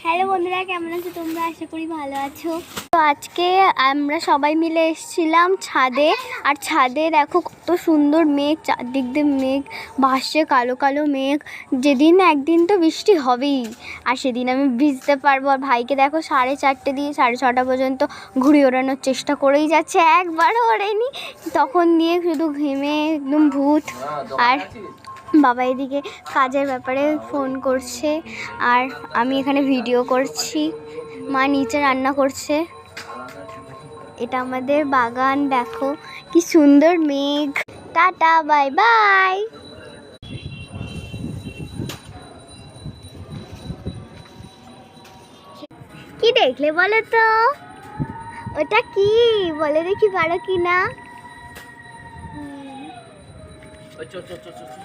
Hello বন্ধুরা, কেমন আছো তোমরা? আশা করি ভালো আছো। তো আজকে আমরা সবাই মিলে এসেছিলাম ছাদে। আর ছাদে দেখো কত সুন্দর মেঘ, চারদিক দিয়ে মেঘ ভাসছে, কালো কালো মেঘ। যেদিন একদিন তো বৃষ্টি হবেই, আর সেদিন আমি ভিজতে পারবো। আর ভাইকে দেখো 4:30 দিয়ে 6:30 পর্যন্ত ঘুড়ি ওড়ানোর চেষ্টা করেই যাচ্ছে, একবারও ওড়েনি। তখন দিয়ে শুধু ঘেমে একদম ভূত। আর বাবা এদিকে কাজের ব্যাপারে ফোন করছে, আর আমি এখানে ভিডিও করছি। মা নিচে রান্না করছে। এটা আমাদের বাগান, দেখো কি সুন্দর মেঘ। Tata, bye bye. কি দেখলে বলো তো? ওটা কি বলে দেখি, পারো কি না?